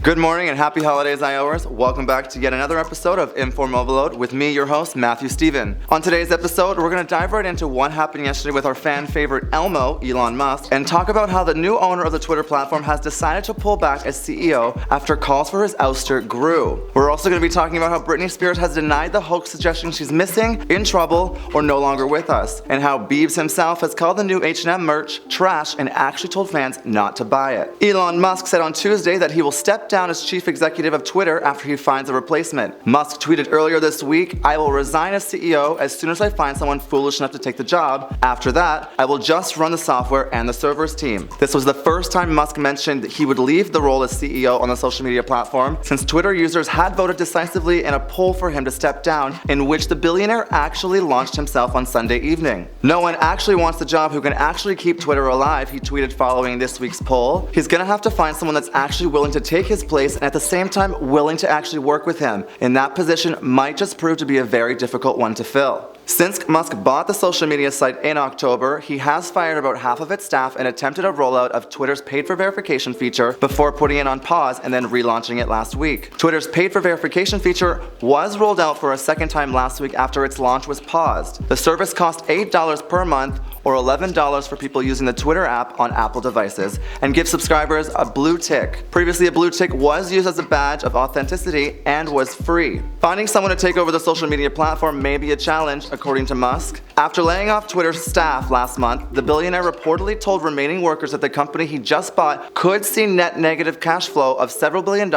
Good morning and happy holidays, IOers. Welcome back to yet another episode of InformOverload with me, your host, Matthew Steven. On today's episode, we're going to dive right into what happened yesterday with our fan favorite Elmo, Elon Musk, and talk about how the new owner of the Twitter platform has decided to pull back as CEO after calls for his ouster grew. We're also going to be talking about how Britney Spears has denied the hoax suggesting she's missing, in trouble, or no longer with us, and how Biebs himself has called the new H&M merch trash and actually told fans not to buy it. Elon Musk said on Tuesday that he will step down as chief executive of Twitter after he finds a replacement. Musk tweeted earlier this week, "I will resign as CEO as soon as I find someone foolish enough to take the job. After that, I will just run the software and the servers team." This was the first time Musk mentioned that he would leave the role as CEO on the social media platform since Twitter users had voted decisively in a poll for him to step down, in which the billionaire actually launched himself on Sunday evening. "No one actually wants the job who can actually keep Twitter alive," he tweeted following this week's poll. "He's gonna have to find someone that's actually willing to take his place and at the same time willing to actually work with him. And that position might just prove to be a very difficult one to fill." Since Musk bought the social media site in October, he has fired about half of its staff and attempted a rollout of Twitter's paid-for-verification feature before putting it on pause and then relaunching it last week. Twitter's paid-for-verification feature was rolled out for a second time last week after its launch was paused. The service cost $8 per month, or $11 for people using the Twitter app on Apple devices, and gives subscribers a blue tick. Previously, a blue tick was used as a badge of authenticity and was free. Finding someone to take over the social media platform may be a challenge, according to Musk. After laying off Twitter's staff last month, the billionaire reportedly told remaining workers that the company he just bought could see net negative cash flow of several $billion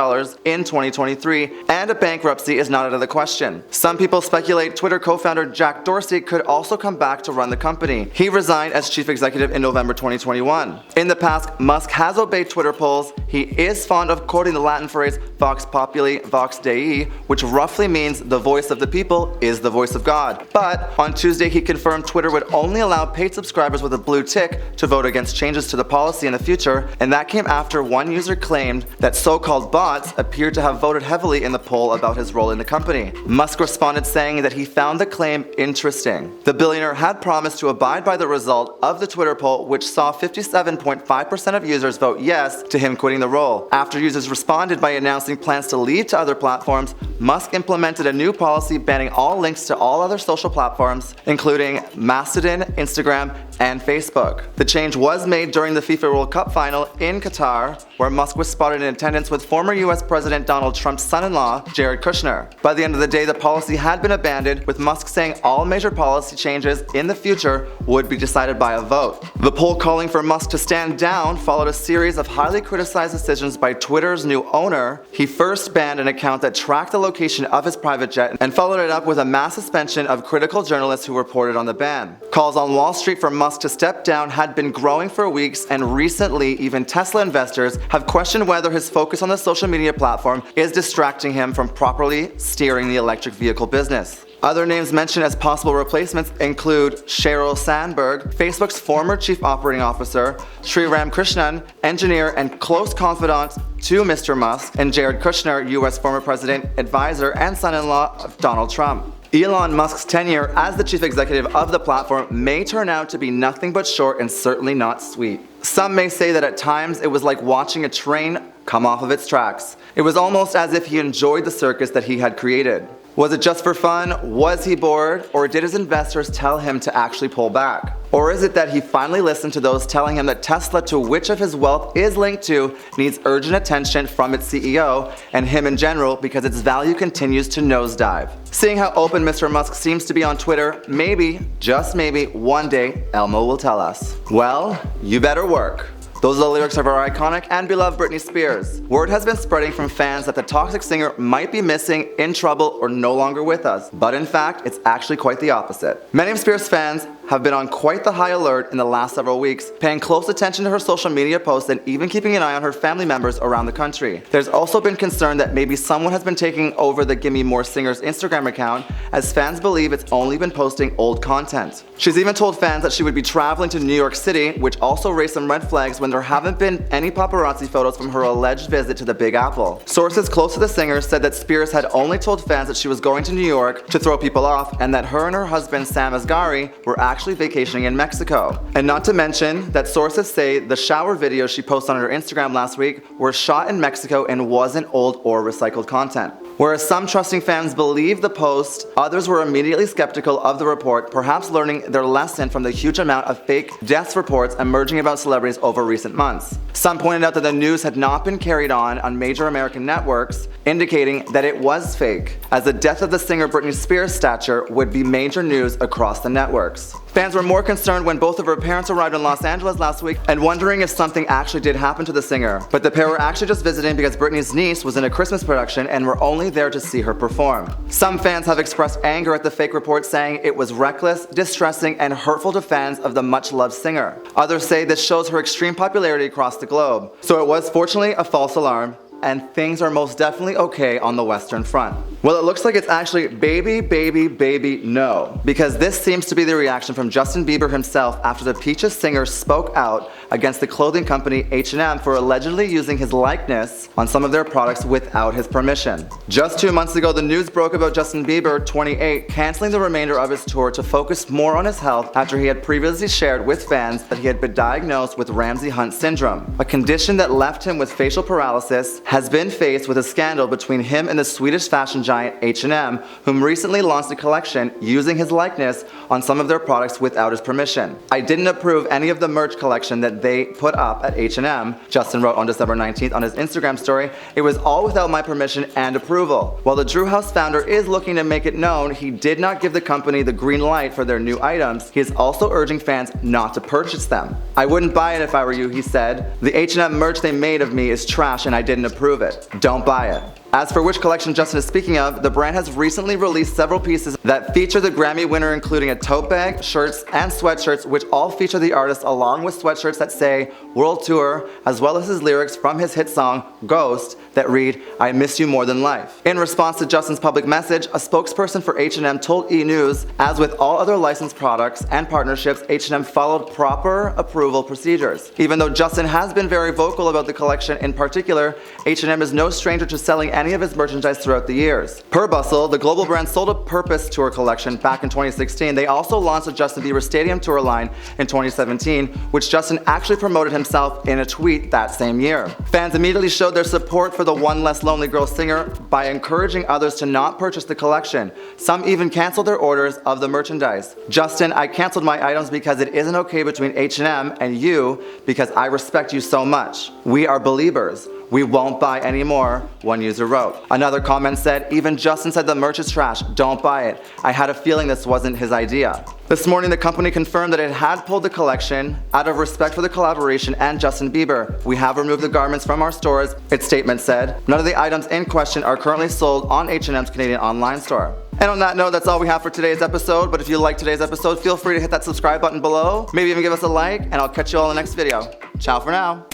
in 2023, and a bankruptcy is not out of the question. Some people speculate Twitter co-founder Jack Dorsey could also come back to run the company. He resigned as chief executive in November 2021. In the past, Musk has obeyed Twitter polls. He is fond of quoting the Latin phrase Vox Populi, Vox Dei, which roughly means the voice of the people is the voice of God. But on Tuesday, he confirmed Twitter would only allow paid subscribers with a blue tick to vote against changes to the policy in the future, and that came after one user claimed that so-called bots appeared to have voted heavily in the poll about his role in the company. Musk responded saying that he found the claim interesting. The billionaire had promised to abide by the result of the Twitter poll, which saw 57.5% of users vote yes to him quitting the role. After users responded by announcing plans to leave to other platforms, Musk implemented a new policy banning all links to all other social platforms, including Mastodon, Instagram, and Facebook. The change was made during the FIFA World Cup final in Qatar, where Musk was spotted in attendance with former US President Donald Trump's son-in-law, Jared Kushner. By the end of the day, the policy had been abandoned, with Musk saying all major policy changes in the future would be decided by a vote. The poll calling for Musk to stand down followed a series of highly criticized decisions by Twitter's new owner. He first banned an account that tracked the location of his private jet and followed it up with a mass suspension of critical journalists who reported on the ban. Calls on Wall Street for Musk to step down had been growing for weeks, and recently even Tesla investors have questioned whether his focus on the social media platform is distracting him from properly steering the electric vehicle business. Other names mentioned as possible replacements include Sheryl Sandberg, Facebook's former chief operating officer, Sriram Krishnan, engineer and close confidant to Mr. Musk, and Jared Kushner, US former president, advisor, and son-in-law of Donald Trump. Elon Musk's tenure as the chief executive of the platform may turn out to be nothing but short and certainly not sweet. Some may say that at times it was like watching a train come off of its tracks. It was almost as if he enjoyed the circus that he had created. Was it just for fun? Was he bored? Or did his investors tell him to actually pull back? Or is it that he finally listened to those telling him that Tesla, to which of his wealth is linked to, needs urgent attention from its CEO and him in general because its value continues to nosedive? Seeing how open Mr. Musk seems to be on Twitter, maybe, just maybe, one day Elmo will tell us. Well, you better work. Those are the lyrics of our iconic and beloved Britney Spears. Word has been spreading from fans that the toxic singer might be missing, in trouble, or no longer with us. But in fact, it's actually quite the opposite. Many of Spears' fans have been on quite the high alert in the last several weeks, paying close attention to her social media posts and even keeping an eye on her family members around the country. There's also been concern that maybe someone has been taking over the Gimme More singer's Instagram account, as fans believe it's only been posting old content. She's even told fans that she would be traveling to New York City, which also raised some red flags when there haven't been any paparazzi photos from her alleged visit to the Big Apple. Sources close to the singer said that Spears had only told fans that she was going to New York to throw people off, and that her and her husband Sam Asghari were actually actually vacationing in Mexico. And not to mention that sources say the shower videos she posted on her Instagram last week were shot in Mexico and wasn't old or recycled content. Whereas some trusting fans believed the post, others were immediately skeptical of the report, perhaps learning their lesson from the huge amount of fake deaths reports emerging about celebrities over recent months. Some pointed out that the news had not been carried on major American networks, indicating that it was fake, as the death of the singer Britney Spears' stature would be major news across the networks. Fans were more concerned when both of her parents arrived in Los Angeles last week and wondering if something actually did happen to the singer. But the pair were actually just visiting because Britney's niece was in a Christmas production and were only there to see her perform. Some fans have expressed anger at the fake report, saying it was reckless, distressing, and hurtful to fans of the much-loved singer. Others say this shows her extreme popularity across the globe. So it was fortunately a false alarm, and things are most definitely okay on the Western Front. Well, it looks like it's actually baby no, because this seems to be the reaction from Justin Bieber himself after the Peaches singer spoke out against the clothing company H&M for allegedly using his likeness on some of their products without his permission. Just 2 months ago, the news broke about Justin Bieber, 28, canceling the remainder of his tour to focus more on his health after he had previously shared with fans that he had been diagnosed with Ramsay-Hunt syndrome, a condition that left him with facial paralysis, has been faced with a scandal between him and the Swedish fashion giant H&M, whom recently launched a collection using his likeness on some of their products without his permission. "I didn't approve any of the merch collection that they put up at H&M, Justin wrote on December 19th on his Instagram story. "It was all without my permission and approval." While the Drew House founder is looking to make it known he did not give the company the green light for their new items, he is also urging fans not to purchase them. "I wouldn't buy it if I were you," he said. "The H&M merch they made of me is trash and I didn't approve it. Don't buy it." As for which collection Justin is speaking of, the brand has recently released several pieces that feature the Grammy winner, including a tote bag, shirts, and sweatshirts, which all feature the artist, along with sweatshirts that say World Tour, as well as his lyrics from his hit song Ghost that read, "I miss you more than life." In response to Justin's public message, a spokesperson for H&M told E! News, as with all other licensed products and partnerships, H&M followed proper approval procedures. Even though Justin has been very vocal about the collection in particular, H&M is no stranger to selling any of his merchandise throughout the years. Per Bustle, the global brand sold a Purpose tour collection back in 2016. They also launched a Justin Bieber Stadium tour line in 2017, which Justin actually promoted himself in a tweet that same year. Fans immediately showed their support for the One Less Lonely Girl singer by encouraging others to not purchase the collection. Some even canceled their orders of the merchandise. "Justin, I canceled my items because it isn't okay between H&M and you because I respect you so much. We are believers. We won't buy anymore," one user wrote. Another comment said, "Even Justin said the merch is trash. Don't buy it. I had a feeling this wasn't his idea." This morning, the company confirmed that it had pulled the collection out of respect for the collaboration and Justin Bieber. "We have removed the garments from our stores," its statement said. "None of the items in question are currently sold on H&M's Canadian online store." And on that note, that's all we have for today's episode. But if you liked today's episode, feel free to hit that subscribe button below. Maybe even give us a like, and I'll catch you all in the next video. Ciao for now.